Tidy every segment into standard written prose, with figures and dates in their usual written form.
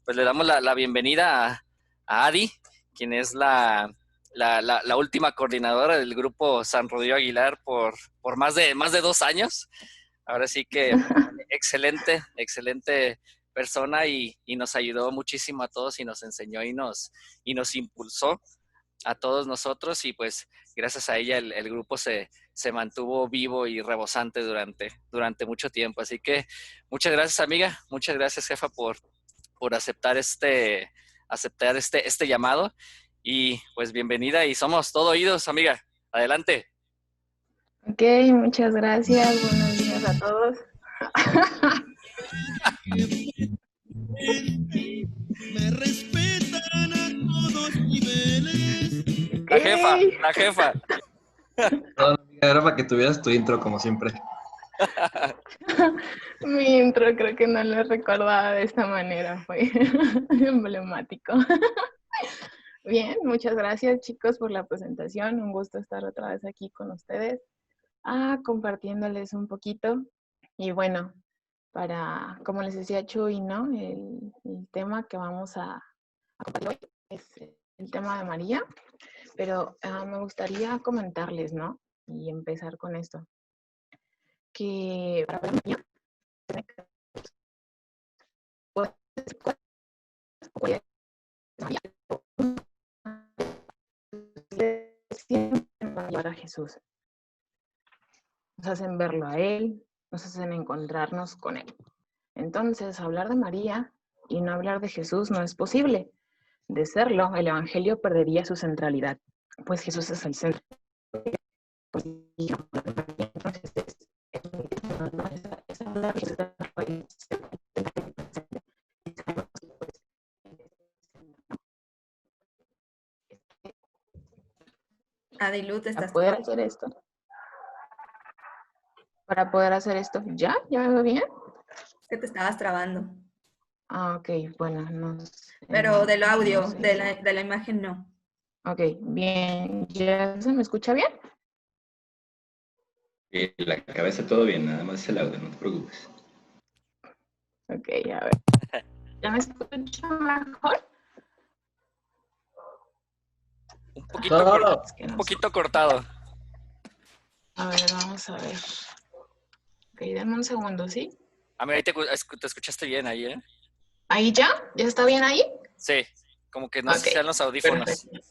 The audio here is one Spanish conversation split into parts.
Pues le damos la bienvenida a Adi, quien es la última coordinadora del grupo San Rodrigo Aguilar por más de 2 años. Ahora sí que excelente persona y nos ayudó muchísimo a todos y nos enseñó y nos impulsó a todos nosotros y pues gracias a ella el grupo se mantuvo vivo y rebosante durante mucho tiempo. Así que muchas gracias amiga, muchas gracias jefa por aceptar este llamado y pues bienvenida y somos todo oídos amiga. Adelante. Ok, muchas gracias. Buenos días a todos. Me respetan a todos niveles. La jefa, Ok. la jefa. No, era para que tuvieras tu intro, como siempre. Mi intro creo que no lo recordaba de esta manera, fue emblemático. Bien, muchas gracias chicos por la presentación. Un gusto estar otra vez aquí con ustedes, compartiéndoles un poquito. Y bueno, como les decía Chuy, ¿no? El tema que vamos a compartir hoy es el tema de María, pero me gustaría comentarles, ¿no? Y empezar con esto. Que para hablar de María, siempre llevar a Jesús. Nos hacen verlo a Él, nos hacen encontrarnos con Él. Entonces, hablar de María y no hablar de Jesús no es posible. De serlo, el Evangelio perdería su centralidad, pues Jesús es el centro. Entonces, es hablar de Jesús. Adiluz, Para estás poder hacer esto. Para poder hacer esto, ¿ya? ¿Ya me veo bien? que te estabas trabando. Ok, bueno, no sé. Pero del audio, No sé. de la imagen no. Ok, bien. ¿Ya se me escucha bien? La cabeza todo bien, nada más el audio, no te preocupes. Ok, a ver. ¿Ya me escucho mejor? Un poquito, Es que un no sé. poquito cortado. A ver, vamos a ver. Ok, denme un segundo, ¿sí? A mí ahí te escuchaste bien ahí, ¿eh? ¿Ahí ya? ¿Ya está bien ahí? Sí, como que no sé Ok, si sean los audífonos. perfecto.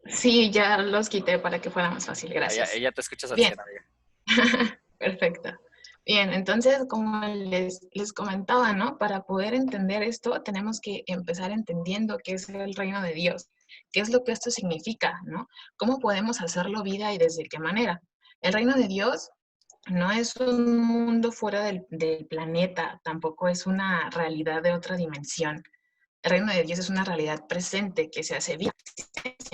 Sí, ya los quité para que fuera más fácil, Ella, gracias. ella te escuchas al Bien, 100, amiga. perfecto. Bien, entonces, como les comentaba, ¿no? Para poder entender esto, tenemos que empezar entendiendo qué es el reino de Dios, qué es lo que esto significa, ¿no? ¿Cómo podemos hacerlo vida y desde qué manera? El reino de Dios no es un mundo fuera del planeta, tampoco es una realidad de otra dimensión. El reino de Dios es una realidad presente que se hace vida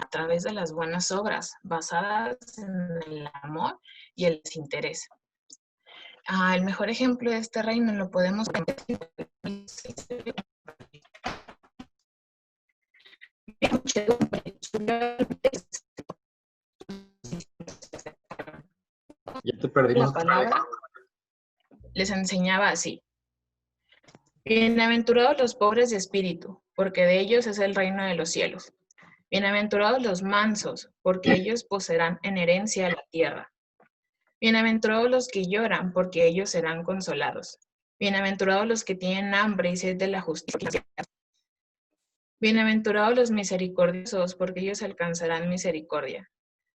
a través de las buenas obras, basadas en el amor y el desinterés. El mejor ejemplo de este reino lo podemos ver. Ya te perdimos La otra vez. palabra les enseñaba así. Bienaventurados los pobres de espíritu, porque de ellos es el reino de los cielos. Bienaventurados los mansos, porque ellos poseerán en herencia la tierra. Bienaventurados los que lloran, porque ellos serán consolados. Bienaventurados los que tienen hambre y sed de la justicia. Bienaventurados los misericordiosos, porque ellos alcanzarán misericordia.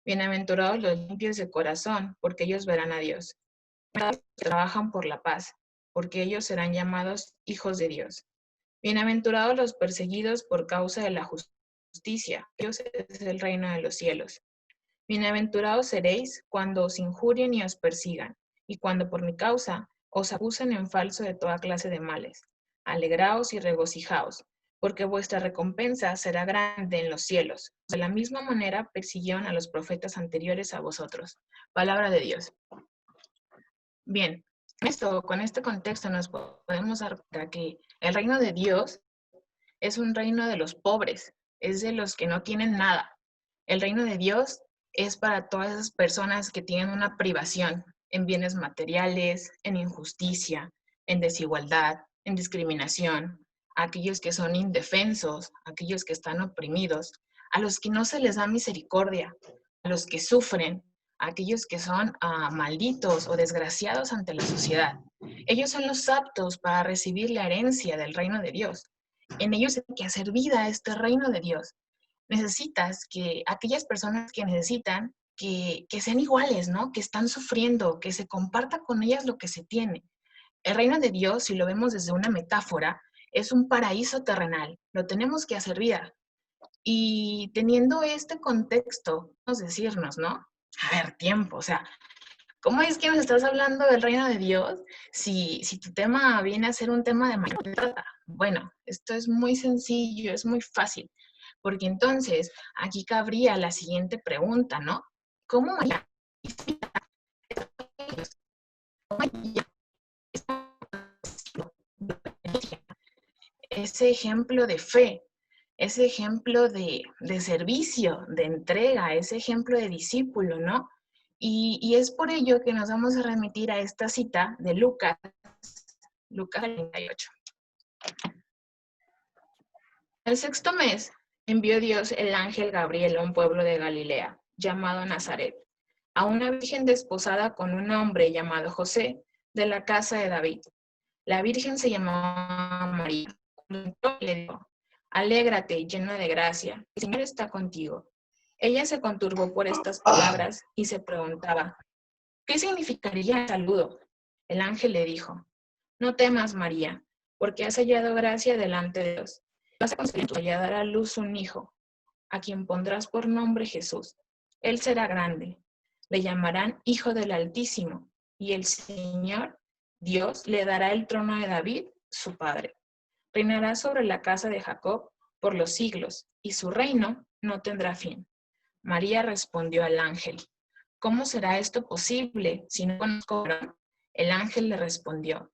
Bienaventurados los limpios de corazón, porque ellos verán a Dios. Bienaventurados los que trabajan por la paz, porque ellos serán llamados hijos de Dios. Bienaventurados los perseguidos por causa de la justicia, Dios es el reino de los cielos. Bienaventurados seréis cuando os injurien y os persigan, y cuando por mi causa os acusen en falso de toda clase de males. Alegraos y regocijaos, porque vuestra recompensa será grande en los cielos. De la misma manera persiguieron a los profetas anteriores a vosotros. Palabra de Dios. Bien, con este contexto nos podemos dar cuenta que el reino de Dios es un reino de los pobres, es de los que no tienen nada. El reino de Dios es para todas esas personas que tienen una privación en bienes materiales, en injusticia, en desigualdad, en discriminación, a aquellos que son indefensos, a aquellos que están oprimidos, a los que no se les da misericordia, a los que sufren, a aquellos que son malditos o desgraciados ante la sociedad. Ellos son los aptos para recibir la herencia del reino de Dios. En ellos hay que hacer vida a este reino de Dios. Necesitas que aquellas personas que necesitan que sean iguales, ¿no? Que están sufriendo, que se comparta con ellas lo que se tiene. El reino de Dios, si lo vemos desde una metáfora, es un paraíso terrenal. Lo tenemos que hacer vida. Y teniendo este contexto, vamos a decirnos, ¿no? A ver, tiempo, o sea, ¿cómo es que nos estás hablando del reino de Dios si tu tema viene a ser un tema de mayor? Bueno, esto es muy sencillo, es muy fácil, porque entonces aquí cabría la siguiente pregunta, ¿no? ¿Cómo María ese ejemplo de fe, ese ejemplo de servicio, de entrega, ese ejemplo de discípulo, ¿no? Y es por ello que nos vamos a remitir a esta cita de Lucas 48. El sexto mes envió Dios el ángel Gabriel a un pueblo de Galilea, llamado Nazaret, a una virgen desposada con un hombre llamado José, de la casa de David. La virgen se llamaba María. Le dijo: alégrate, llena de gracia, el Señor está contigo. Ella se conturbó por estas palabras y se preguntaba, ¿qué significaría el saludo? El ángel le dijo: no temas, María, porque has hallado gracia delante de Dios. Vas a concebir y a dar a luz un hijo, a quien pondrás por nombre Jesús. Él será grande, le llamarán Hijo del Altísimo, y el Señor, Dios, le dará el trono de David, su padre. Reinará sobre la casa de Jacob por los siglos, y su reino no tendrá fin. María respondió al ángel: ¿cómo será esto posible si no conozco varón? El ángel le respondió: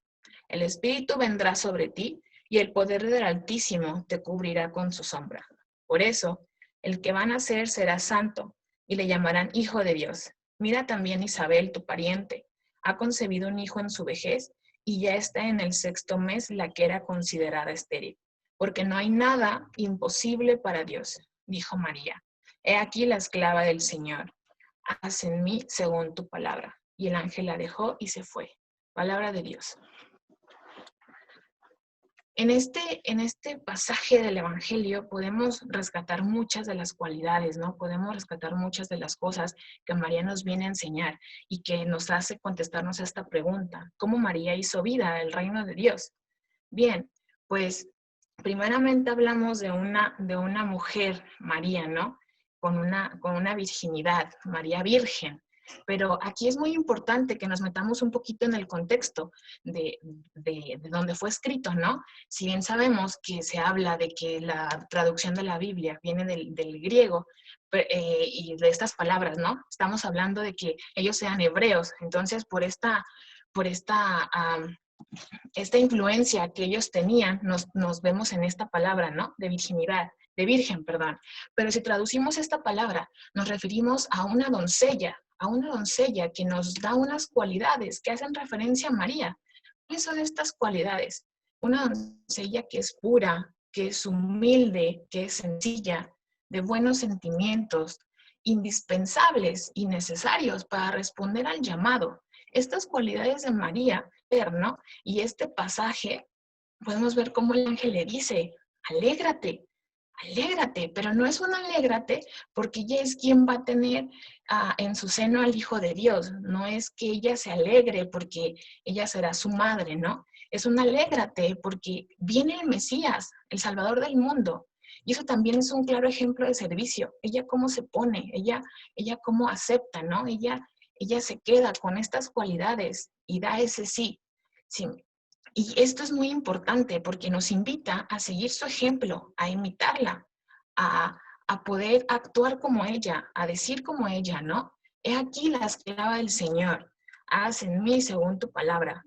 el Espíritu vendrá sobre ti, y el poder del Altísimo te cubrirá con su sombra. Por eso, el que va a nacer será santo, y le llamarán Hijo de Dios. Mira también Isabel, tu pariente. Ha concebido un hijo en su vejez, y ya está en el sexto mes la que era considerada estéril. Porque no hay nada imposible para Dios, dijo María. He aquí la esclava del Señor. Haz en mí según tu palabra. Y el ángel la dejó y se fue. Palabra de Dios. En este pasaje del Evangelio podemos rescatar muchas de las cualidades, ¿no? Podemos rescatar muchas de las cosas que María nos viene a enseñar y que nos hace contestarnos a esta pregunta: ¿cómo María hizo vida el reino de Dios? Bien, pues primeramente hablamos de una mujer, María, ¿no? Con una virginidad, María virgen. Pero aquí es muy importante que nos metamos un poquito en el contexto de donde fue escrito, ¿no? Si bien sabemos que se habla de que la traducción de la Biblia viene del griego y de estas palabras, ¿no? Estamos hablando de que ellos sean hebreos. Entonces, por esta influencia que ellos tenían, nos vemos en esta palabra, ¿no? De virginidad, de virgen, perdón. Pero si traducimos esta palabra, nos referimos a una doncella que nos da unas cualidades que hacen referencia a María. ¿Cuáles son estas cualidades? Una doncella que es pura, que es humilde, que es sencilla, de buenos sentimientos, indispensables y necesarios para responder al llamado. Estas cualidades de María, ¿no? Y este pasaje, podemos ver cómo el ángel le dice: alégrate, alégrate, pero no es un alégrate porque ella es quien va a tener en su seno al Hijo de Dios. No es que ella se alegre porque ella será su madre, ¿no? Es un alégrate porque viene el Mesías, el Salvador del mundo. Y eso también es un claro ejemplo de servicio. Ella cómo se pone, ella cómo acepta, ¿no? Ella se queda con estas cualidades y da ese sí. Sí. Y esto es muy importante porque nos invita a seguir su ejemplo, a imitarla, a poder actuar como ella, a decir como ella, ¿no? He aquí la esclava del Señor, haz en mí según tu palabra.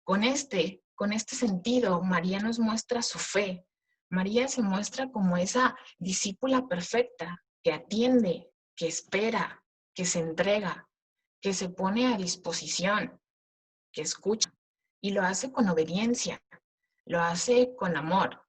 Con este sentido, María nos muestra su fe. María se muestra como esa discípula perfecta que atiende, que espera, que se entrega, que se pone a disposición, que escucha. Y lo hace con obediencia, lo hace con amor,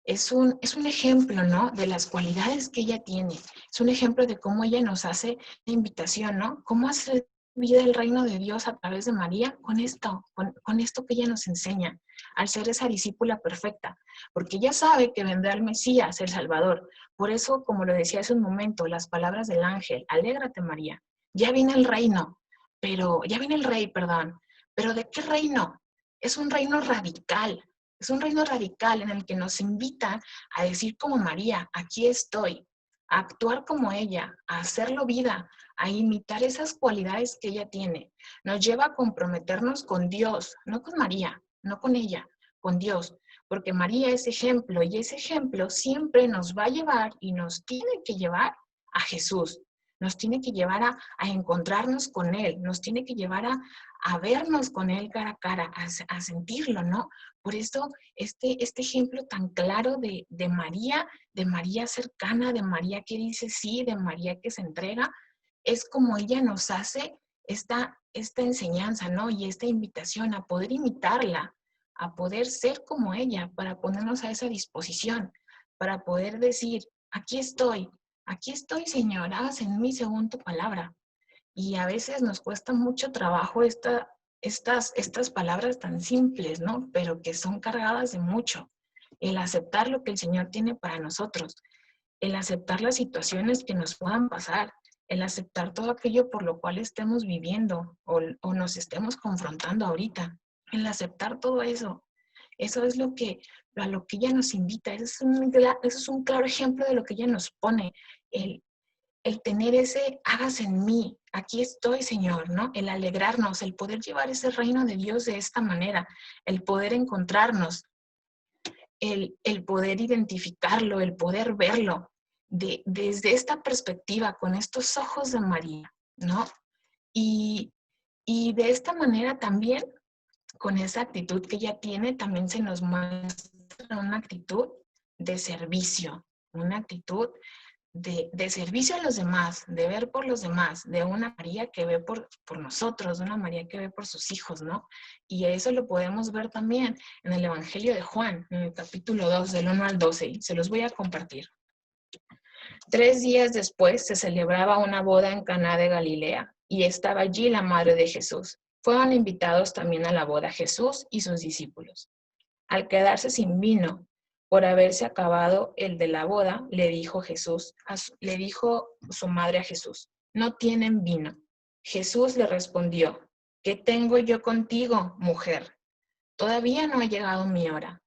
es un ejemplo, ¿no? De las cualidades que ella tiene. Es un ejemplo de cómo ella nos hace la invitación, ¿no? Cómo hace vida el reino de Dios a través de María con esto, con esto que ella nos enseña, al ser esa discípula perfecta, porque ella sabe que vendrá el Mesías, el Salvador. Por eso, como lo decía hace un momento, las palabras del ángel, alégrate María, ya viene el reino, ya viene el rey, perdón, pero ¿de qué reino? Es un reino radical, es un reino radical en el que nos invita a decir como María, aquí estoy, a actuar como ella, a hacerlo vida, a imitar esas cualidades que ella tiene. Nos lleva a comprometernos con Dios, no con María, no con ella, con Dios, porque María es ejemplo y ese ejemplo siempre nos va a llevar y nos tiene que llevar a Jesús, nos tiene que llevar a encontrarnos con Él, nos tiene que llevar a vernos con Él cara a cara, a sentirlo, ¿no? Por esto, este ejemplo tan claro de María cercana, de María que dice sí, de María que se entrega, es como ella nos hace esta enseñanza, ¿no? Y esta invitación a poder imitarla, a poder ser como ella, para ponernos a esa disposición, para poder decir, aquí estoy, Señor, hágase en mí según tu palabra. Y a veces nos cuesta mucho trabajo estas palabras tan simples, ¿no? Pero que son cargadas de mucho. El aceptar lo que el Señor tiene para nosotros, el aceptar las situaciones que nos puedan pasar, el aceptar todo aquello por lo cual estemos viviendo o nos estemos confrontando ahorita, el aceptar todo eso. Eso es a lo que ella nos invita, eso es un claro ejemplo de lo que ella nos pone, el tener ese, hágase en mí, aquí estoy, Señor, ¿no? El alegrarnos, el poder llevar ese reino de Dios de esta manera, el poder encontrarnos, el poder identificarlo, el poder verlo desde esta perspectiva, con estos ojos de María, ¿no? Y de esta manera también, con esa actitud que ella tiene, también se nos muestra una actitud de servicio, una actitud de servicio a los demás, de ver por los demás, de una María que ve por nosotros, de una María que ve por sus hijos, ¿no? Y eso lo podemos ver también en el Evangelio de Juan, en el capítulo 2, del 1 al 12, y se los voy a compartir. 3 días después se celebraba una boda en Caná de Galilea, y estaba allí la madre de Jesús. Fueron invitados también a la boda Jesús y sus discípulos. Al quedarse sin vino, por haberse acabado el de la boda, le dijo su madre a Jesús, no tienen vino. Jesús le respondió, ¿qué tengo yo contigo, mujer? Todavía no ha llegado mi hora.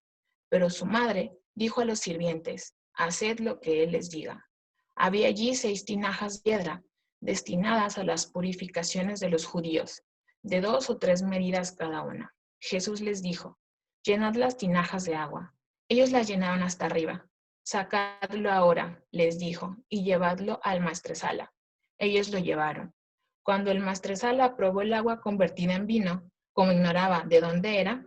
Pero su madre dijo a los sirvientes, haced lo que él les diga. Había allí 6 tinajas de piedra, destinadas a las purificaciones de los judíos, de 2 o 3 medidas cada una. Jesús les dijo, llenad las tinajas de agua. Ellos las llenaron hasta arriba. Sacadlo ahora, les dijo, y llevadlo al maestresala. Ellos lo llevaron. Cuando el maestresala probó el agua convertida en vino, como ignoraba de dónde era,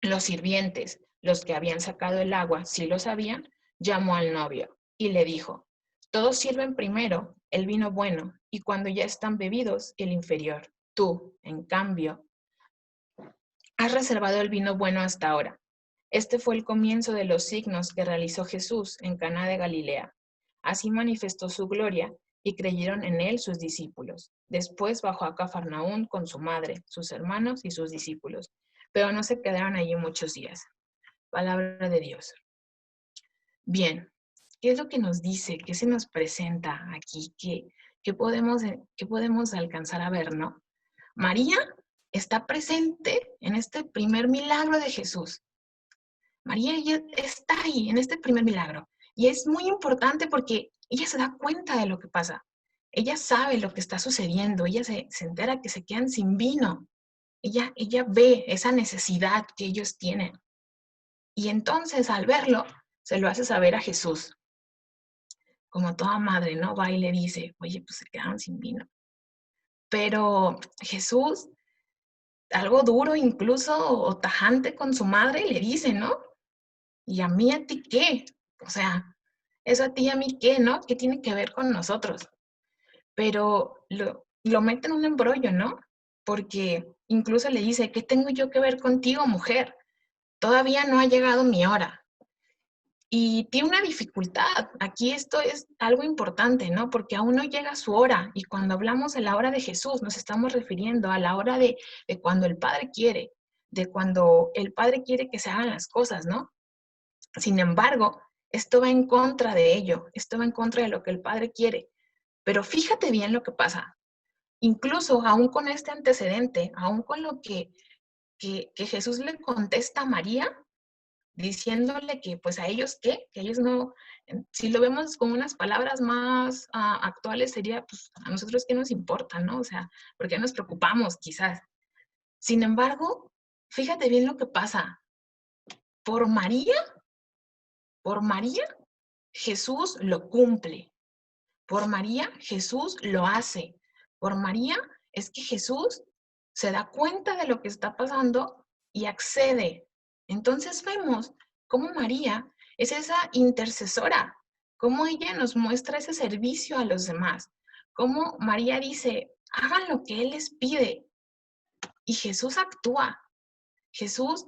los sirvientes, los que habían sacado el agua, si lo sabían, llamó al novio y le dijo, todos sirven primero el vino bueno y cuando ya están bebidos el inferior. Tú, en cambio, has reservado el vino bueno hasta ahora. Este fue el comienzo de los signos que realizó Jesús en Caná de Galilea. Así manifestó su gloria y creyeron en él sus discípulos. Después bajó a Cafarnaún con su madre, sus hermanos y sus discípulos, pero no se quedaron allí muchos días. Palabra de Dios. Bien, ¿qué es lo que nos dice? ¿Qué se nos presenta aquí? ¿Qué podemos alcanzar a ver, no? María está presente en este primer milagro de Jesús. María está ahí, en este primer milagro. Y es muy importante porque ella se da cuenta de lo que pasa. Ella sabe lo que está sucediendo. Ella se entera que se quedan sin vino. Ella ve esa necesidad que ellos tienen. Y entonces, al verlo, se lo hace saber a Jesús. Como toda madre, ¿no? Va y le dice, oye, pues se quedaron sin vino. Pero Jesús, algo duro incluso o tajante con su madre, le dice, ¿no? ¿Y a mí a ti qué? O sea, eso a ti y a mí qué, ¿no? ¿Qué tiene que ver con nosotros? Pero lo mete en un embrollo, ¿no? Porque incluso le dice, ¿qué tengo yo que ver contigo, mujer? Todavía no ha llegado mi hora. y tiene una dificultad. Aquí esto es algo importante, ¿no? Porque aún no llega su hora. Y cuando hablamos de la hora de Jesús, nos estamos refiriendo a la hora de cuando el Padre quiere, de cuando el Padre quiere que se hagan las cosas, ¿no? Sin embargo, esto va en contra de ello, esto va en contra de lo que el Padre quiere. Pero fíjate bien lo que pasa. Incluso aún con este antecedente, aún con lo que Jesús le contesta a María, diciéndole que pues a ellos qué, que ellos no, si lo vemos con unas palabras más actuales sería pues a nosotros qué nos importa, ¿no? O sea, porque nos preocupamos quizás. Sin embargo, fíjate bien lo que pasa. Por María, Jesús lo cumple. Por María, Jesús lo hace. Por María es que Jesús se da cuenta de lo que está pasando y accede. Entonces vemos cómo María es esa intercesora, cómo ella nos muestra ese servicio a los demás, cómo María dice, hagan lo que Él les pide. Y Jesús actúa. Jesús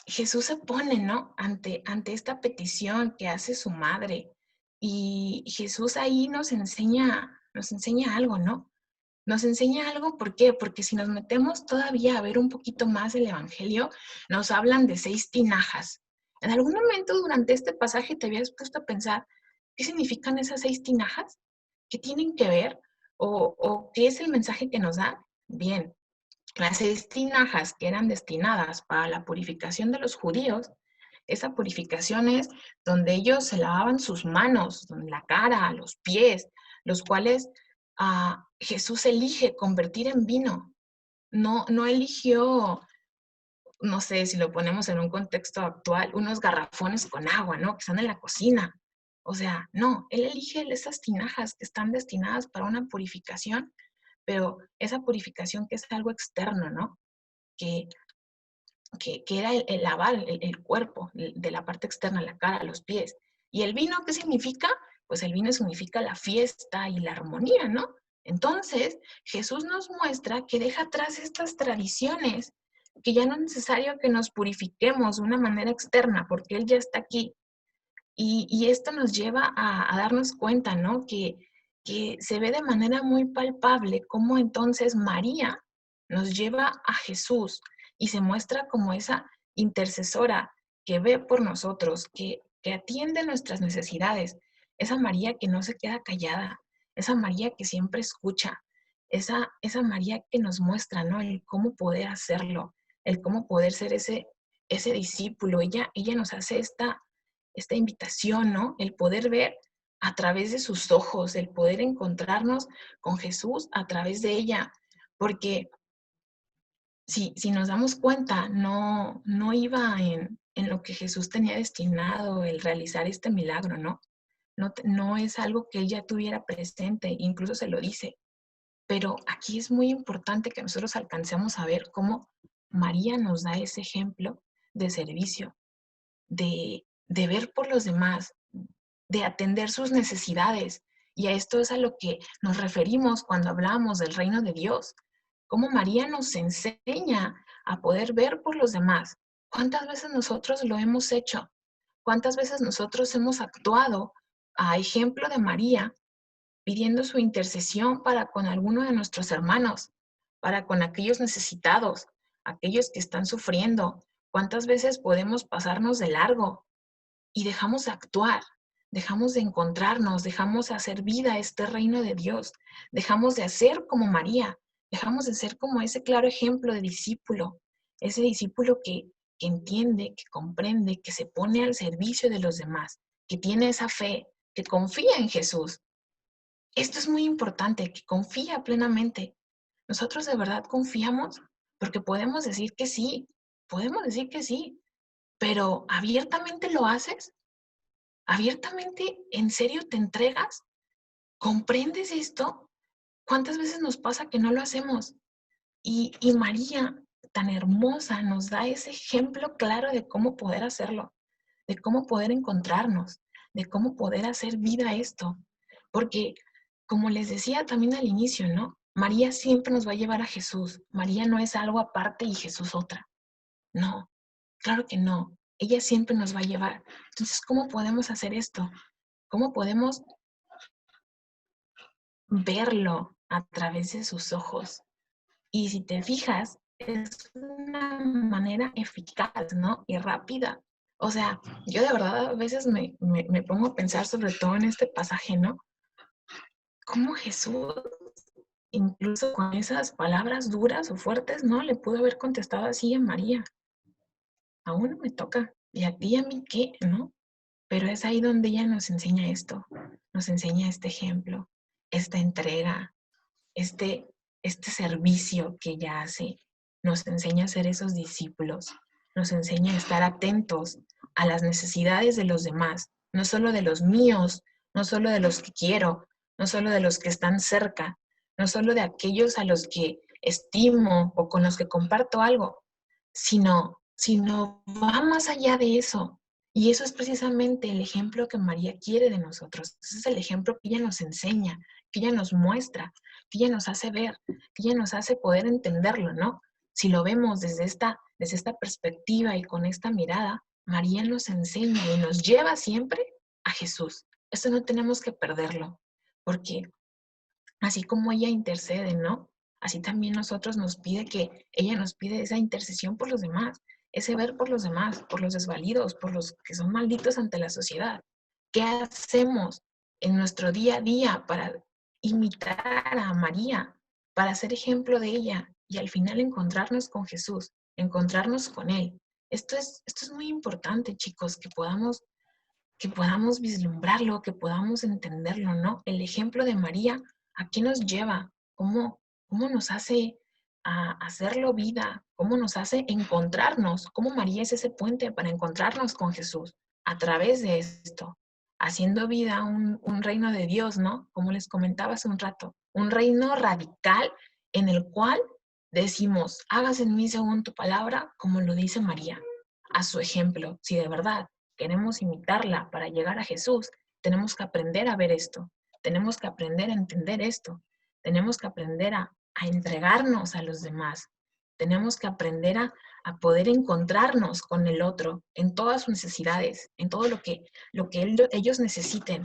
se pone, ¿no? Ante esta petición que hace su madre. Y Jesús ahí nos enseña algo, ¿no? Nos enseña algo, ¿por qué? Porque si nos metemos todavía a ver un poquito más el Evangelio, nos hablan de 6 tinajas. ¿En algún momento durante este pasaje te habías puesto a pensar qué significan esas 6 tinajas? ¿Qué tienen que ver? ¿O qué es el mensaje que nos da? Bien, las 6 tinajas que eran destinadas para la purificación de los judíos, esa purificación es donde ellos se lavaban sus manos, la cara, los pies, los cuales Jesús elige convertir en vino. No eligió, no sé si lo ponemos en un contexto actual, unos garrafones con agua, ¿no? Que están en la cocina. O sea, no, él elige esas tinajas que están destinadas para una purificación, pero esa purificación que es algo externo, ¿no? Que era el lavar el cuerpo de la parte externa, la cara, los pies. ¿Y el vino qué significa? Pues el vino significa la fiesta y la armonía, ¿no? Entonces, Jesús nos muestra que deja atrás estas tradiciones, que ya no es necesario que nos purifiquemos de una manera externa, porque Él ya está aquí. Y esto nos lleva a darnos cuenta, ¿no? Que se ve de manera muy palpable cómo entonces María nos lleva a Jesús y se muestra como esa intercesora que ve por nosotros, que atiende nuestras necesidades, esa María que no se queda callada, esa María que siempre escucha, esa María que nos muestra, ¿no? El cómo poder hacerlo, el cómo poder ser ese discípulo. Ella nos hace esta invitación, ¿no? El poder ver a través de sus ojos, el poder encontrarnos con Jesús a través de ella, porque si nos damos cuenta, no iba en lo que Jesús tenía destinado el realizar este milagro, ¿no? No es algo que ella tuviera presente, incluso se lo dice. Pero aquí es muy importante que nosotros alcancemos a ver cómo María nos da ese ejemplo de servicio, de ver por los demás, de atender sus necesidades. Y a esto es a lo que nos referimos cuando hablamos del reino de Dios. Cómo María nos enseña a poder ver por los demás. ¿Cuántas veces nosotros lo hemos hecho? ¿Cuántas veces nosotros hemos actuado a ejemplo de María, pidiendo su intercesión para con alguno de nuestros hermanos, para con aquellos necesitados, aquellos que están sufriendo? ¿Cuántas veces podemos pasarnos de largo y dejamos de actuar, dejamos de encontrarnos, dejamos de hacer vida a este reino de Dios, dejamos de hacer como María, dejamos de ser como ese claro ejemplo de discípulo, ese discípulo que entiende, que comprende, que se pone al servicio de los demás, que tiene esa fe, que confía en Jesús? Esto es muy importante, que confía plenamente. Nosotros de verdad confiamos porque podemos decir que sí, pero ¿abiertamente lo haces? ¿Abiertamente en serio te entregas? ¿Comprendes esto? ¿Cuántas veces nos pasa que no lo hacemos? Y María, tan hermosa, nos da ese ejemplo claro de cómo poder hacerlo, de cómo poder encontrarnos, de cómo poder hacer vida esto. Porque, como les decía también al inicio, ¿no? María siempre nos va a llevar a Jesús. María no es algo aparte y Jesús otra. No, claro que no. ella siempre nos va a llevar. Entonces, ¿cómo podemos hacer esto? ¿Cómo podemos verlo a través de sus ojos? Y si te fijas, es una manera eficaz, ¿no? Y rápida. O sea, yo de verdad a veces me pongo a pensar sobre todo en este pasaje, ¿no? Cómo Jesús, incluso con esas palabras duras o fuertes, ¿no? Le pudo haber contestado así a María. Aún no me toca. ¿Y a ti, a mí qué? ¿No? Pero es ahí donde ella nos enseña esto. Nos enseña este ejemplo, esta entrega, este, este servicio que ella hace. Nos enseña a ser esos discípulos. Nos enseña a estar atentos a las necesidades de los demás, no solo de los míos, no solo de los que quiero, no solo de los que están cerca, no solo de aquellos a los que estimo o con los que comparto algo, sino va más allá de eso. Y eso es precisamente el ejemplo que María quiere de nosotros. Ese es el ejemplo que ella nos enseña, que ella nos muestra, que ella nos hace ver, que ella nos hace poder entenderlo, ¿no? Si lo vemos desde esta perspectiva y con esta mirada, María nos enseña y nos lleva siempre a Jesús. Eso no tenemos que perderlo, porque así como ella intercede, ¿no? Así también ella nos pide esa intercesión por los demás, ese ver por los demás, por los desvalidos, por los que son malditos ante la sociedad. ¿Qué hacemos en nuestro día a día para imitar a María, para ser ejemplo de ella y al final encontrarnos con Jesús, encontrarnos con Él? Esto es muy importante, chicos, que podamos vislumbrarlo, que podamos entenderlo, ¿no? El ejemplo de María, ¿a qué nos lleva? ¿Cómo nos hace a hacerlo vida? ¿Cómo nos hace encontrarnos? ¿Cómo María es ese puente para encontrarnos con Jesús? A través de esto, haciendo vida un reino de Dios, ¿no? Como les comentaba hace un rato, un reino radical en el cual decimos, hágase en mí según tu palabra, como lo dice María, a su ejemplo, si de verdad queremos imitarla para llegar a Jesús, tenemos que aprender a ver esto, tenemos que aprender a entender esto, tenemos que aprender a entregarnos a los demás, tenemos que aprender a poder encontrarnos con el otro en todas sus necesidades, en todo lo que ellos necesiten,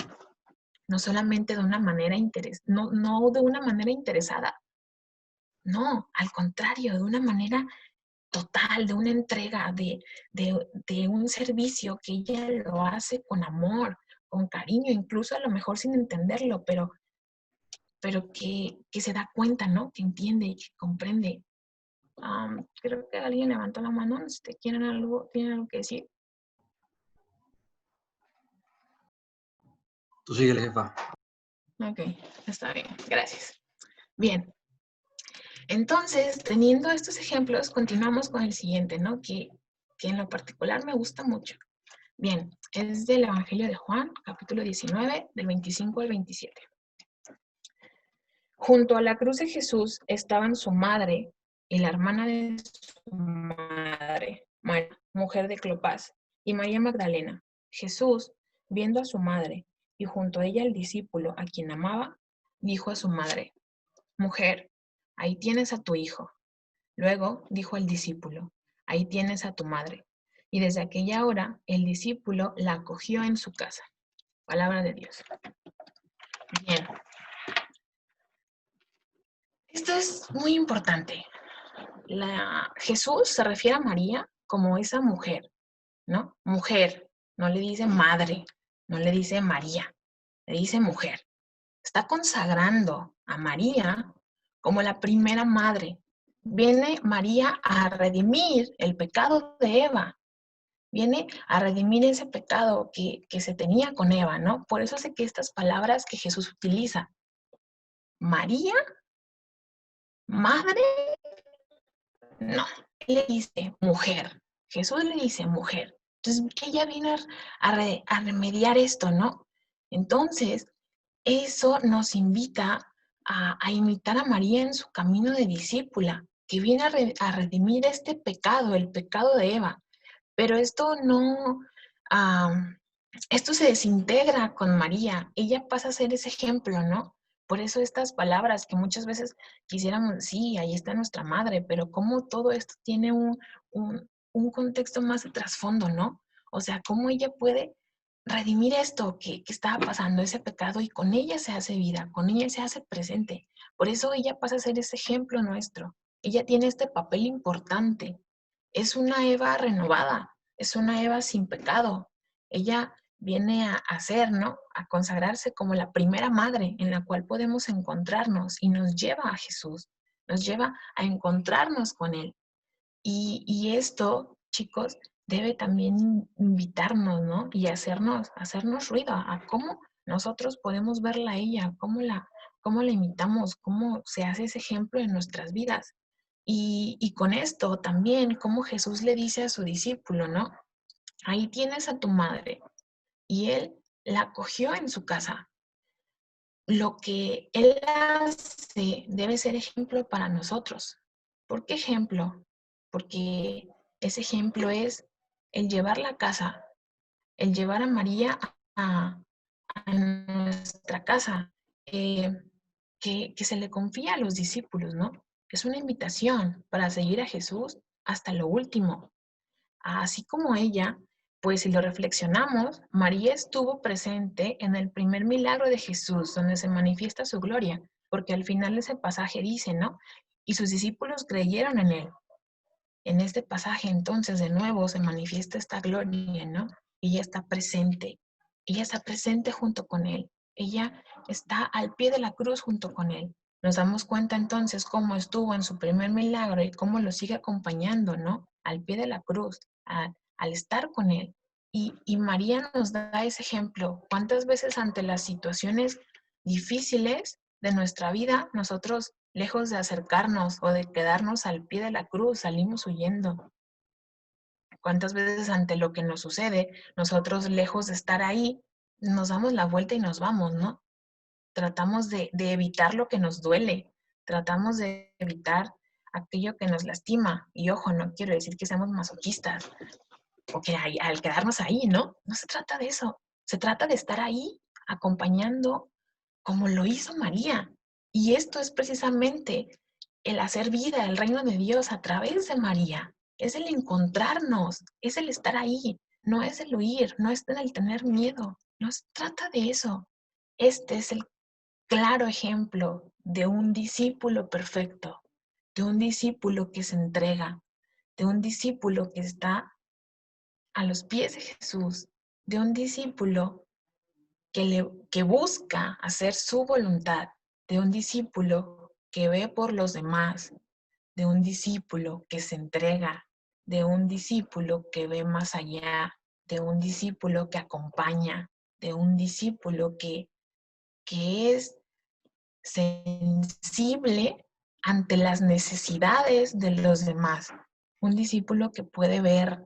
no solamente de una manera no de una manera interesada, no, al contrario, de una manera total, de una entrega, de un servicio que ella lo hace con amor, con cariño, incluso a lo mejor sin entenderlo, pero que se da cuenta, ¿no? Que entiende y que comprende. Creo que alguien levantó la mano, si tienen algo que decir. Tú síguele, jefa. Ok, está bien, gracias. Bien, entonces, teniendo estos ejemplos, continuamos con el siguiente, ¿no? Que en lo particular me gusta mucho. Bien, es del Evangelio de Juan, capítulo 19, del 25 al 27. Junto a la cruz de Jesús estaban su madre y la hermana de su madre, María, mujer de Clopas, y María Magdalena. Jesús, viendo a su madre y junto a ella al discípulo a quien amaba, dijo a su madre, mujer, ahí tienes a tu hijo. Luego dijo al discípulo, ahí tienes a tu madre. Y desde aquella hora el discípulo la acogió en su casa. Palabra de Dios. Bien. Esto es muy importante. Jesús se refiere a María como esa mujer, ¿no? Mujer, no le dice madre, no le dice María, le dice mujer. Está consagrando a María como la primera madre. Viene María a redimir el pecado de Eva. Viene a redimir ese pecado que se tenía con Eva, ¿no? Por eso sé que estas palabras que Jesús utiliza, María, madre, no, él le dice mujer. Jesús le dice mujer. Entonces, ella vino a remediar esto, ¿no? Entonces, eso nos invita a imitar a María en su camino de discípula, que viene a redimir este pecado, el pecado de Eva. Pero esto no, esto se desintegra con María. Ella pasa a ser ese ejemplo, ¿no? Por eso estas palabras que muchas veces quisiéramos, sí, ahí está nuestra madre, pero cómo todo esto tiene un contexto más de trasfondo, ¿no? O sea, cómo ella puede redimir esto que estaba pasando, ese pecado, y con ella se hace vida, con ella se hace presente. Por eso ella pasa a ser ese ejemplo nuestro. Ella tiene este papel importante. Es una Eva renovada, es una Eva sin pecado. Ella viene a ser, ¿no? A consagrarse como la primera madre en la cual podemos encontrarnos y nos lleva a Jesús, nos lleva a encontrarnos con Él. Y esto, chicos, debe también invitarnos, ¿no? Y hacernos ruido a cómo nosotros podemos verla a ella, cómo la imitamos, cómo se hace ese ejemplo en nuestras vidas. Y con esto también, cómo Jesús le dice a su discípulo, ¿no? Ahí tienes a tu madre. Y él la acogió en su casa. Lo que él hace debe ser ejemplo para nosotros. ¿Por qué ejemplo? Porque ese ejemplo es el llevar la casa, el llevar a María a nuestra casa, que se le confía a los discípulos, ¿no? Es una invitación para seguir a Jesús hasta lo último. Así como ella, pues si lo reflexionamos, María estuvo presente en el primer milagro de Jesús, donde se manifiesta su gloria, porque al final ese pasaje dice, ¿no? Y sus discípulos creyeron en él. En este pasaje entonces de nuevo se manifiesta esta gloria, ¿no? Ella está presente junto con él, ella está al pie de la cruz junto con él. Nos damos cuenta entonces cómo estuvo en su primer milagro y cómo lo sigue acompañando, ¿no? Al pie de la cruz, al estar con él. Y María nos da ese ejemplo. ¿Cuántas veces ante las situaciones difíciles de nuestra vida nosotros, lejos de acercarnos o de quedarnos al pie de la cruz, salimos huyendo? ¿Cuántas veces ante lo que nos sucede, nosotros lejos de estar ahí, nos damos la vuelta y nos vamos, ¿no? Tratamos de evitar lo que nos duele, tratamos de evitar aquello que nos lastima. Y ojo, no quiero decir que seamos masoquistas o que al quedarnos ahí, ¿no? No se trata de eso. Se trata de estar ahí acompañando como lo hizo María. Y esto es precisamente el hacer vida, el reino de Dios a través de María. Es el encontrarnos, es el estar ahí, no es el huir, no es el tener miedo. No se trata de eso. Este es el claro ejemplo de un discípulo perfecto, de un discípulo que se entrega, de un discípulo que está a los pies de Jesús, de un discípulo que busca hacer su voluntad, de un discípulo que ve por los demás, de un discípulo que se entrega, de un discípulo que ve más allá, de un discípulo que acompaña, de un discípulo que es sensible ante las necesidades de los demás. Un discípulo que puede ver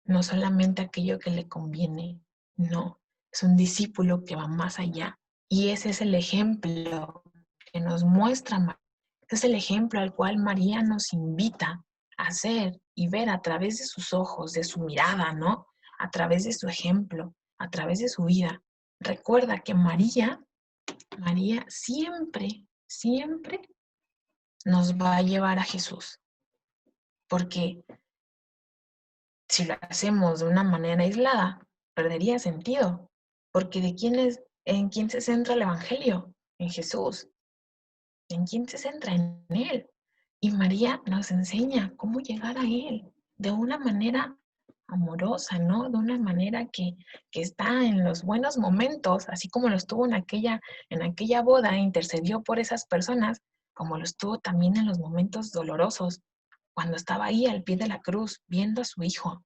no solamente aquello que le conviene, no, es un discípulo que va más allá. Y ese es el ejemplo que nos muestra María. Ese es el ejemplo al cual María nos invita a hacer y ver a través de sus ojos, de su mirada, ¿no? A través de su ejemplo, a través de su vida. Recuerda que María siempre, siempre nos va a llevar a Jesús. Porque si lo hacemos de una manera aislada, perdería sentido. Porque ¿en quién se centra el Evangelio? En Jesús. ¿En quién se centra? En Él. Y María nos enseña cómo llegar a Él de una manera amorosa, ¿no? De una manera que está en los buenos momentos, así como lo estuvo en aquella boda, intercedió por esas personas, como lo estuvo también en los momentos dolorosos, cuando estaba ahí al pie de la cruz, viendo a su hijo,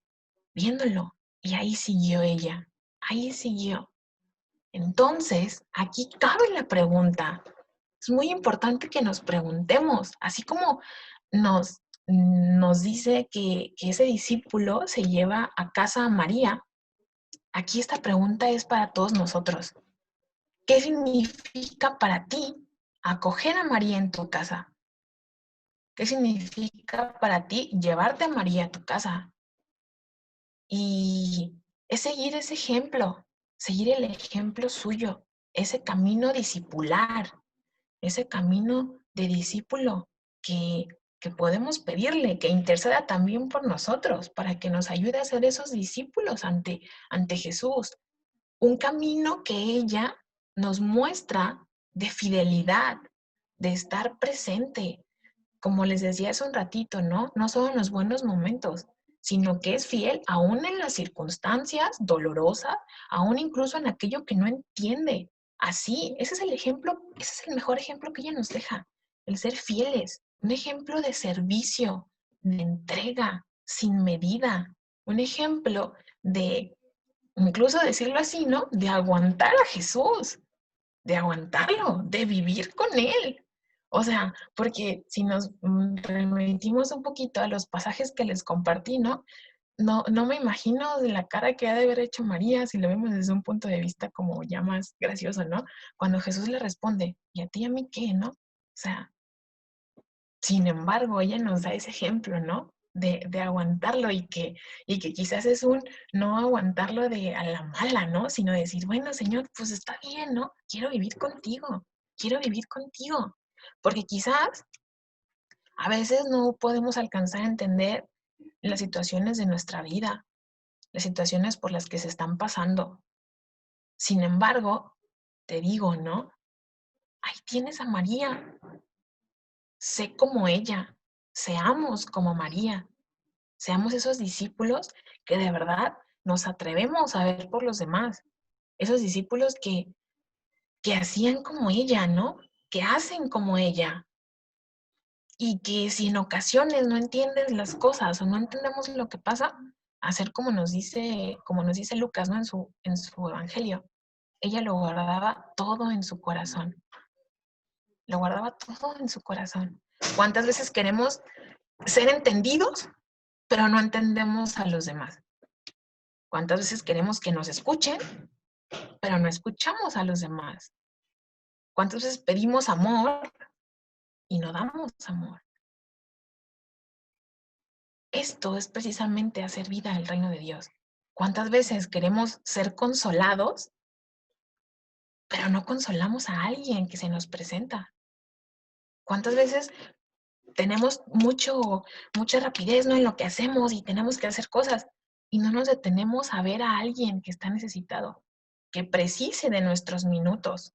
viéndolo, y ahí siguió ella, ahí siguió. Entonces, aquí cabe la pregunta. Es muy importante que nos preguntemos, así como nos dice que ese discípulo se lleva a casa a María. Aquí esta pregunta es para todos nosotros. ¿Qué significa para ti acoger a María en tu casa? ¿Qué significa para ti llevarte a María a tu casa? Y es seguir ese ejemplo, seguir el ejemplo suyo, ese camino discipular, ese camino de discípulo que que podemos pedirle que interceda también por nosotros, para que nos ayude a ser esos discípulos ante Jesús. Un camino que ella nos muestra de fidelidad, de estar presente. Como les decía hace un ratito, ¿no? No solo en los buenos momentos, sino que es fiel aún en las circunstancias dolorosas, aún incluso en aquello que no entiende. Así, ese es el ejemplo, ese es el mejor ejemplo que ella nos deja, el ser fieles, un ejemplo de servicio, de entrega, sin medida, un ejemplo de, incluso decirlo así, ¿no? De aguantar a Jesús, de aguantarlo, de vivir con él. O sea, porque si nos remitimos un poquito a los pasajes que les compartí, ¿no? No me imagino de la cara que ha de haber hecho María, si lo vemos desde un punto de vista como ya más gracioso, ¿no? Cuando Jesús le responde, ¿y a ti y a mí qué, no? O sea, sin embargo, ella nos da ese ejemplo, ¿no? De aguantarlo y que quizás es un no aguantarlo de a la mala, ¿no? Sino decir, bueno, Señor, pues está bien, ¿no? Quiero vivir contigo. Porque quizás a veces no podemos alcanzar a entender las situaciones de nuestra vida, las situaciones por las que se están pasando. Sin embargo, te digo, ¿no? Ahí tienes a María. Sé como ella. Seamos como María. Seamos esos discípulos que de verdad nos atrevemos a ver por los demás. Esos discípulos que hacían como ella, ¿no? Que hacen como ella. Y que si en ocasiones no entiendes las cosas o no entendemos lo que pasa, hacer como nos dice Lucas, ¿no? En su evangelio. Ella lo guardaba todo en su corazón. Lo guardaba todo en su corazón. ¿Cuántas veces queremos ser entendidos, pero no entendemos a los demás? ¿Cuántas veces queremos que nos escuchen, pero no escuchamos a los demás? ¿Cuántas veces pedimos amor y no damos amor? Esto es precisamente hacer vida al reino de Dios. ¿Cuántas veces queremos ser consolados, pero no consolamos a alguien que se nos presenta? ¿Cuántas veces tenemos mucha rapidez, ¿no? En lo que hacemos y tenemos que hacer cosas y no nos detenemos a ver a alguien que está necesitado, que precise de nuestros minutos?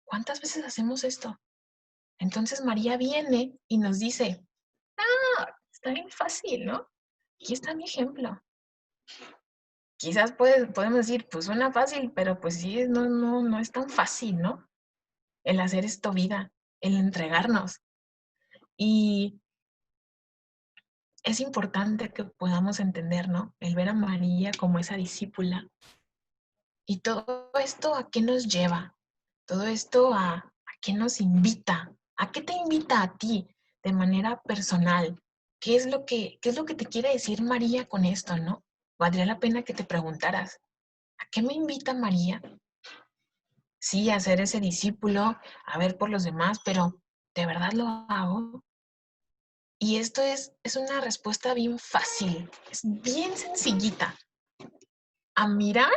¿Cuántas veces hacemos esto? Entonces María viene y nos dice, está bien fácil, ¿no? Aquí está mi ejemplo. Quizás podemos decir, pues suena fácil, pero pues sí, no es tan fácil, ¿no? El hacer esto vida, el entregarnos. Y es importante que podamos entender, ¿no? El ver a María como esa discípula. Y todo esto, ¿a qué nos lleva? Todo esto, ¿a qué nos invita? ¿A qué te invita a ti de manera personal? ¿Qué es lo que te quiere decir María con esto, no? Valdría la pena que te preguntaras, ¿a qué me invita María? Sí, a ser ese discípulo, a ver por los demás, pero ¿de verdad lo hago? Y esto es una respuesta bien fácil, es bien sencillita. A mirar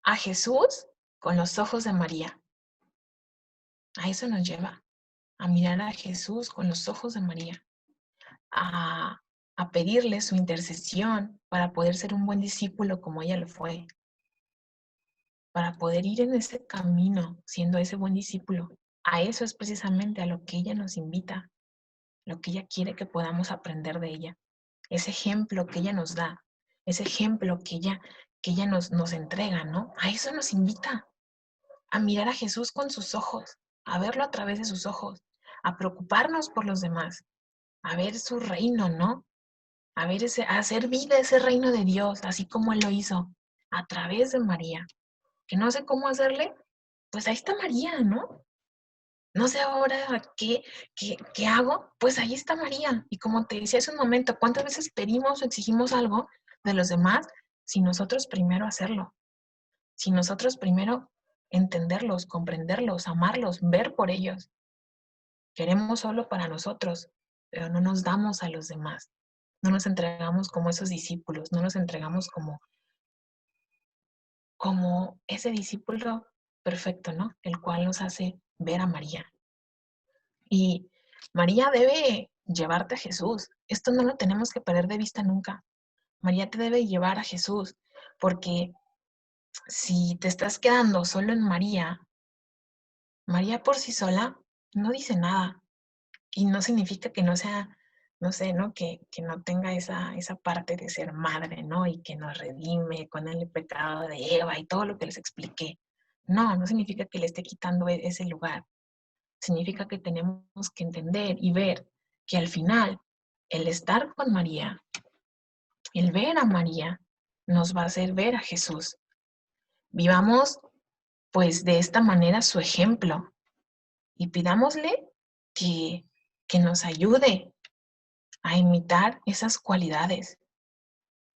a Jesús con los ojos de María. A eso nos lleva, a mirar a Jesús con los ojos de María, a, a pedirle su intercesión para poder ser un buen discípulo como ella lo fue, para poder ir en ese camino siendo ese buen discípulo. A eso es precisamente a lo que ella nos invita, lo que ella quiere que podamos aprender de ella, ese ejemplo que ella nos da, ese ejemplo que ella nos entrega, ¿no? A eso nos invita, a mirar a Jesús con sus ojos, a verlo a través de sus ojos, a preocuparnos por los demás, a ver su reino, ¿no? A ver a hacer vida ese reino de Dios, así como Él lo hizo, a través de María. Que no sé cómo hacerle, pues ahí está María, ¿no? No sé ahora qué hago, pues ahí está María. Y como te decía hace un momento, ¿cuántas veces pedimos o exigimos algo de los demás sin nosotros primero hacerlo? Sin nosotros primero entenderlos, comprenderlos, amarlos, ver por ellos. Queremos solo para nosotros, pero no nos damos a los demás. No nos entregamos como esos discípulos, no nos entregamos como ese discípulo perfecto, ¿no? El cual nos hace ver a María. Y María debe llevarte a Jesús. Esto no lo tenemos que perder de vista nunca. María te debe llevar a Jesús, porque si te estás quedando solo en María, María por sí sola no dice nada. Y no significa que no sea, no sé, ¿no? Que no tenga esa parte de ser madre, ¿no? Y que nos redime con el pecado de Eva y todo lo que les expliqué. No, no significa que le esté quitando ese lugar. Significa que tenemos que entender y ver que al final el estar con María, el ver a María, nos va a hacer ver a Jesús. Vivamos pues de esta manera su ejemplo y pidámosle que, que nos ayude a imitar esas cualidades,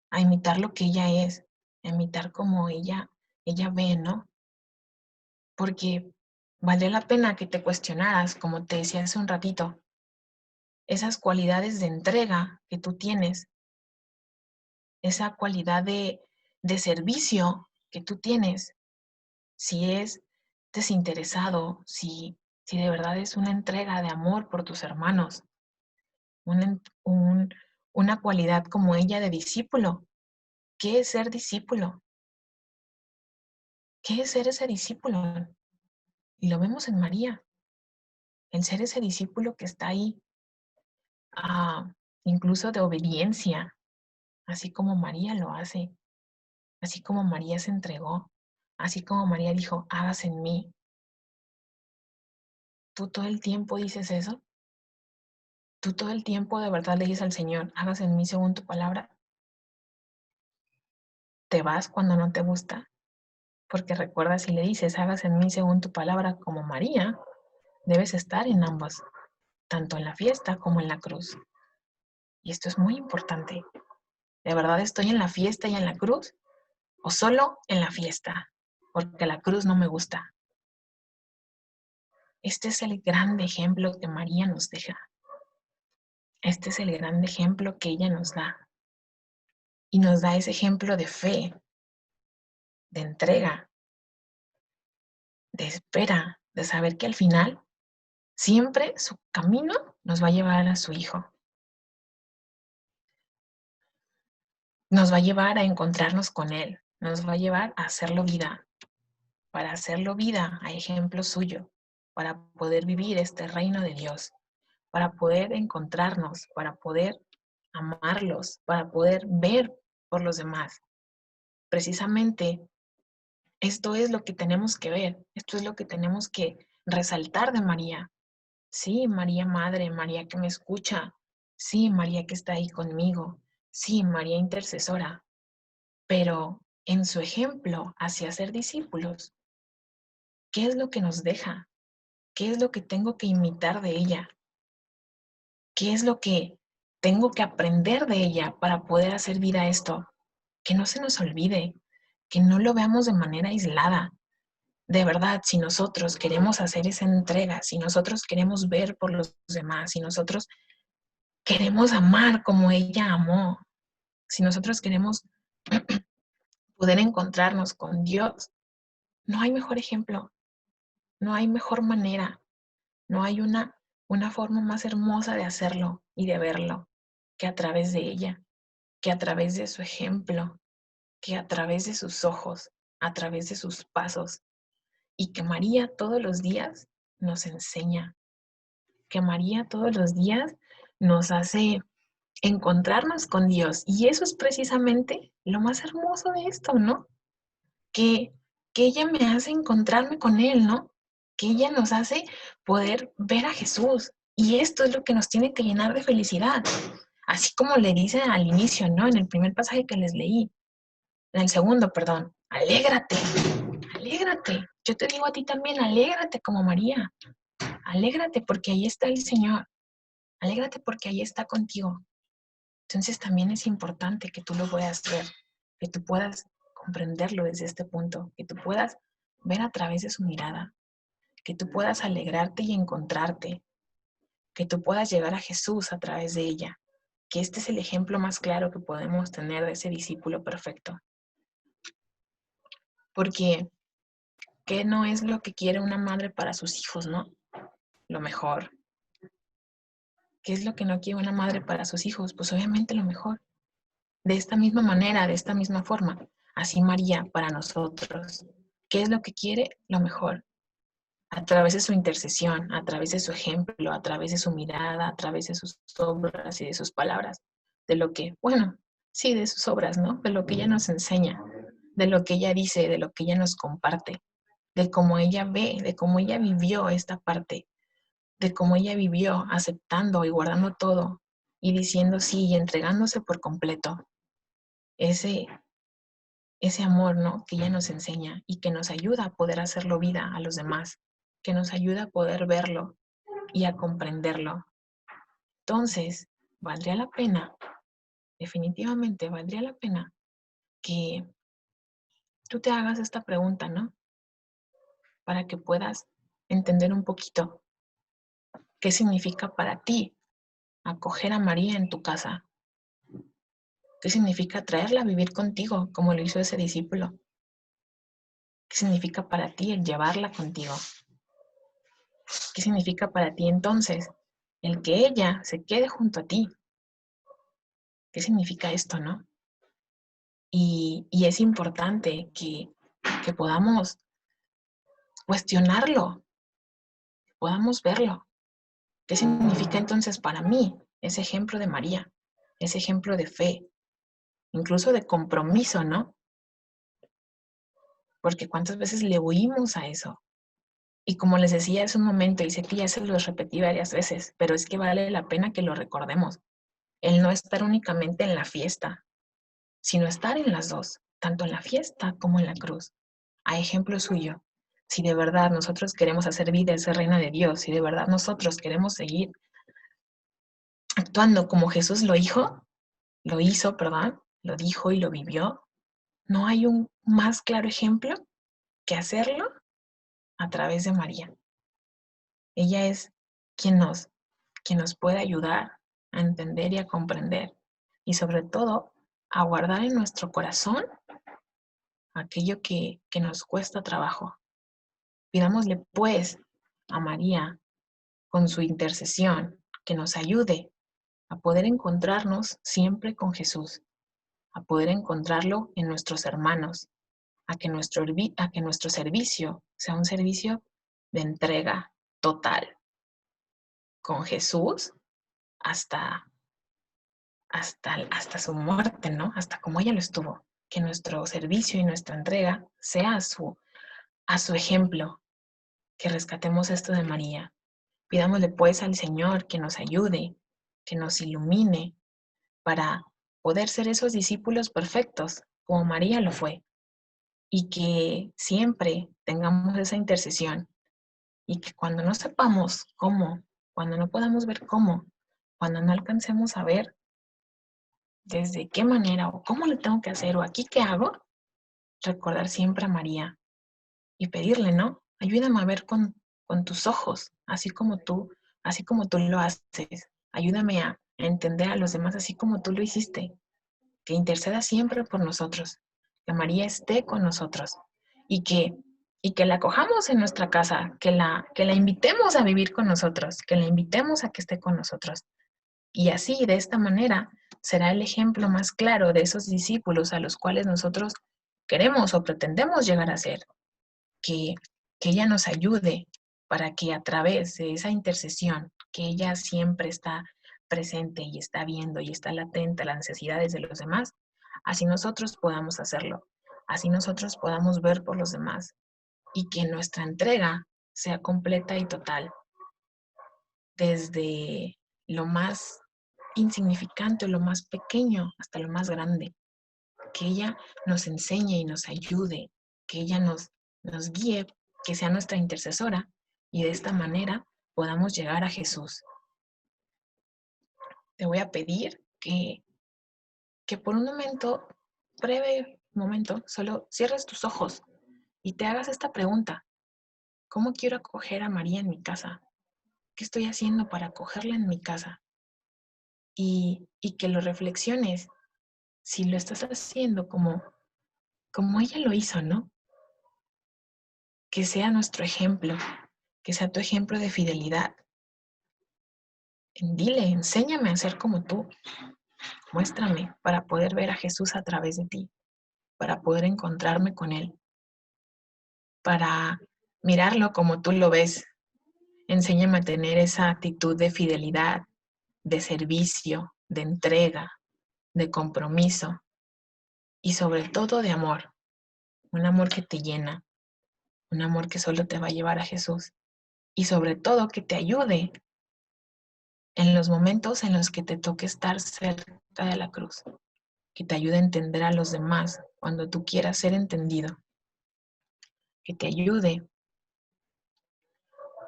a imitar lo que ella es, a imitar como ella ve, ¿no? Porque vale la pena que te cuestionaras, como te decía hace un ratito, esas cualidades de entrega que tú tienes, esa cualidad de servicio que tú tienes, si es desinteresado, si de verdad es una entrega de amor por tus hermanos, una, una cualidad como ella de discípulo. ¿Qué es ser discípulo? ¿Qué es ser ese discípulo? Y lo vemos en María, el ser ese discípulo que está ahí, ah, incluso de obediencia, así como María lo hace, así como María se entregó, así como María dijo, hágase en mí. ¿Tú todo el tiempo dices eso? ¿Tú todo el tiempo de verdad le dices al Señor, hágase en mí según tu palabra? ¿Te vas cuando no te gusta? Porque recuerda, si le dices, hágase en mí según tu palabra, como María, debes estar en ambos, tanto en la fiesta como en la cruz. Y esto es muy importante. ¿De verdad estoy en la fiesta y en la cruz? ¿O solo en la fiesta? Porque la cruz no me gusta. Este es el gran ejemplo que María nos deja. Este es el gran ejemplo que ella nos da. Y nos da ese ejemplo de fe, de entrega, de espera, de saber que al final siempre su camino nos va a llevar a su Hijo. Nos va a llevar a encontrarnos con Él. Nos va a llevar a hacerlo vida. Para hacerlo vida a ejemplo suyo. Para poder vivir este reino de Dios. Para poder encontrarnos, para poder amarlos, para poder ver por los demás. Precisamente esto es lo que tenemos que ver, esto es lo que tenemos que resaltar de María. Sí, María Madre, María que me escucha, sí, María que está ahí conmigo, sí, María intercesora, pero en su ejemplo hacia ser discípulos, ¿qué es lo que nos deja? ¿Qué es lo que tengo que imitar de ella? ¿Qué es lo que tengo que aprender de ella para poder hacer vida a esto? Que no se nos olvide, que no lo veamos de manera aislada. De verdad, si nosotros queremos hacer esa entrega, si nosotros queremos ver por los demás, si nosotros queremos amar como ella amó, si nosotros queremos poder encontrarnos con Dios, no hay mejor ejemplo, no hay mejor manera, no hay una forma más hermosa de hacerlo y de verlo que a través de ella, que a través de su ejemplo, que a través de sus ojos, a través de sus pasos, y que María todos los días nos enseña, que María todos los días nos hace encontrarnos con Dios. Y eso es precisamente lo más hermoso de esto, ¿no? Que, que ella me hace encontrarme con Él, ¿no? Que ella nos hace poder ver a Jesús. Y esto es lo que nos tiene que llenar de felicidad. Así como le dice al inicio, ¿no? En el primer pasaje que les leí, en el segundo, perdón, alégrate, alégrate. Yo te digo a ti también, alégrate como María. Alégrate porque ahí está el Señor. Alégrate porque ahí está contigo. Entonces también es importante que tú lo puedas ver, que tú puedas comprenderlo desde este punto, que tú puedas ver a través de su mirada, que tú puedas alegrarte y encontrarte, que tú puedas llegar a Jesús a través de ella, que este es el ejemplo más claro que podemos tener de ese discípulo perfecto. Porque, ¿qué no es lo que quiere una madre para sus hijos, no? Lo mejor. ¿Qué es lo que no quiere una madre para sus hijos? Pues obviamente lo mejor. De esta misma manera, de esta misma forma, así María para nosotros. ¿Qué es lo que quiere? Lo mejor. A través de su intercesión, a través de su ejemplo, a través de su mirada, a través de sus obras y de sus palabras. De lo que, bueno, sí, de sus obras, ¿no? De lo que ella nos enseña, de lo que ella dice, de lo que ella nos comparte, de cómo ella ve, de cómo ella vivió esta parte, de cómo ella vivió aceptando y guardando todo y diciendo sí y entregándose por completo. Ese, ese amor, ¿no? Que ella nos enseña y que nos ayuda a poder hacerlo vida a los demás, que nos ayuda a poder verlo y a comprenderlo. Entonces, valdría la pena, definitivamente valdría la pena que tú te hagas esta pregunta, ¿no? Para que puedas entender un poquito qué significa para ti acoger a María en tu casa. ¿Qué significa traerla a vivir contigo, como lo hizo ese discípulo? ¿Qué significa para ti el llevarla contigo? ¿Qué significa para ti entonces el que ella se quede junto a ti? ¿Qué significa esto, no? Y es importante que podamos cuestionarlo, podamos verlo. ¿Qué significa entonces para mí ese ejemplo de María, ese ejemplo de fe, incluso de compromiso, ¿no? Porque cuántas veces le huimos a eso. Y como les decía hace un momento, y sé que ya se los repetí varias veces, pero es que vale la pena que lo recordemos. El no estar únicamente en la fiesta, sino estar en las dos, tanto en la fiesta como en la cruz. A ejemplo suyo, si de verdad nosotros queremos hacer vida esa reina de Dios, si de verdad nosotros queremos seguir actuando como Jesús lo hizo, perdón, lo dijo y lo vivió, no hay un más claro ejemplo que hacerlo a través de María. Ella es quien nos puede ayudar a entender y a comprender y sobre todo a guardar en nuestro corazón aquello que nos cuesta trabajo. Pidámosle pues a María con su intercesión que nos ayude a poder encontrarnos siempre con Jesús, a poder encontrarlo en nuestros hermanos, a que nuestro servicio sea un servicio de entrega total con Jesús hasta, hasta su muerte, ¿no? Hasta como ella lo estuvo. Que nuestro servicio y nuestra entrega sea a su ejemplo, que rescatemos esto de María. Pidámosle pues al Señor que nos ayude, que nos ilumine para poder ser esos discípulos perfectos, como María lo fue, y que siempre tengamos esa intercesión, y que cuando no sepamos cómo, cuando no podamos ver cómo, cuando no alcancemos a ver desde qué manera o cómo lo tengo que hacer o aquí qué hago, recordar siempre a María y pedirle, ¿no? Ayúdame a ver con tus ojos, así como tú lo haces. Ayúdame a entender a los demás así como tú lo hiciste. Que interceda siempre por nosotros. Que María esté con nosotros. Y que la acojamos en nuestra casa. Que la invitemos a vivir con nosotros. Que la invitemos a que esté con nosotros. Y así, de esta manera, será el ejemplo más claro de esos discípulos a los cuales nosotros queremos o pretendemos llegar a ser. Que, que ella nos ayude para que a través de esa intercesión, que ella siempre está presente y está viendo y está latente a las necesidades de los demás, así nosotros podamos hacerlo, así nosotros podamos ver por los demás y que nuestra entrega sea completa y total, desde lo más insignificante o lo más pequeño hasta lo más grande, que ella nos enseñe y nos ayude, que ella nos guíe, que sea nuestra intercesora y de esta manera podamos llegar a Jesús. Te voy a pedir que por un momento, breve momento, solo cierres tus ojos y te hagas esta pregunta. ¿Cómo quiero acoger a María en mi casa? ¿Qué estoy haciendo para acogerla en mi casa? Y que lo reflexiones si lo estás haciendo como ella lo hizo, ¿no? Que sea nuestro ejemplo, que sea tu ejemplo de fidelidad. Dile, enséñame a ser como tú. Muéstrame para poder ver a Jesús a través de ti, para poder encontrarme con Él, para mirarlo como tú lo ves. Enséñame a tener esa actitud de fidelidad, de servicio, de entrega, de compromiso y sobre todo de amor. Un amor que te llena, un amor que solo te va a llevar a Jesús y sobre todo que te ayude en los momentos en los que te toque estar cerca de la cruz, que te ayude a entender a los demás cuando tú quieras ser entendido, que te ayude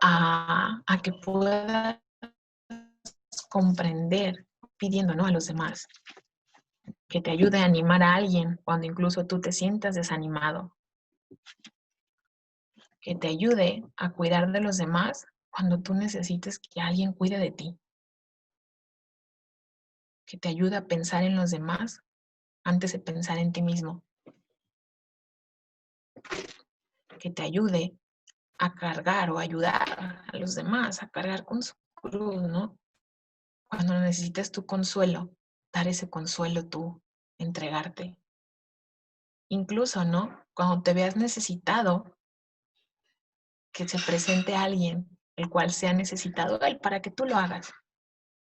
a que puedas comprender pidiendo no a los demás, que te ayude a animar a alguien cuando incluso tú te sientas desanimado, que te ayude a cuidar de los demás cuando tú necesites que alguien cuide de ti, que te ayude a pensar en los demás antes de pensar en ti mismo, que te ayude a cargar o ayudar a los demás a cargar con su cruz, ¿no? Cuando necesites tu consuelo, dar ese consuelo tú, entregarte. Incluso, ¿no? Cuando te veas necesitado, que se presente alguien el cual sea necesitado él para que tú lo hagas.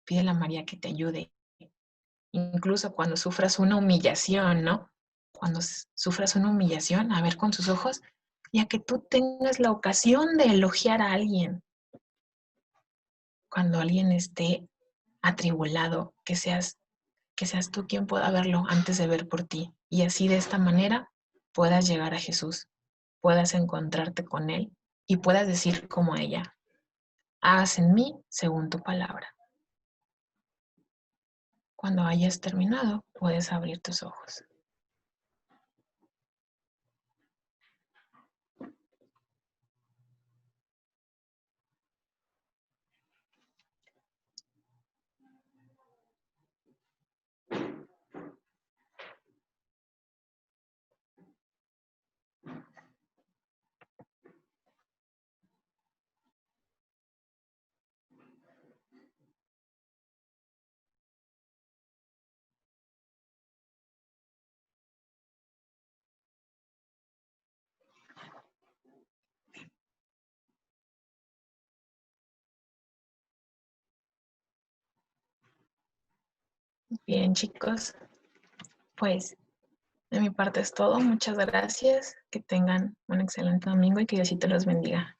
Pídele a María que te ayude. Incluso cuando sufras una humillación, ¿no? Cuando sufras una humillación, a ver con sus ojos, y a que tú tengas la ocasión de elogiar a alguien. Cuando alguien esté atribulado, que seas tú quien pueda verlo antes de ver por ti. Y así de esta manera puedas llegar a Jesús, puedas encontrarte con Él y puedas decir como ella, hágase en mí según tu palabra. Cuando hayas terminado, puedes abrir tus ojos. Bien, chicos, pues de mi parte es todo. Muchas gracias. Que tengan un excelente domingo y que Diosito los bendiga.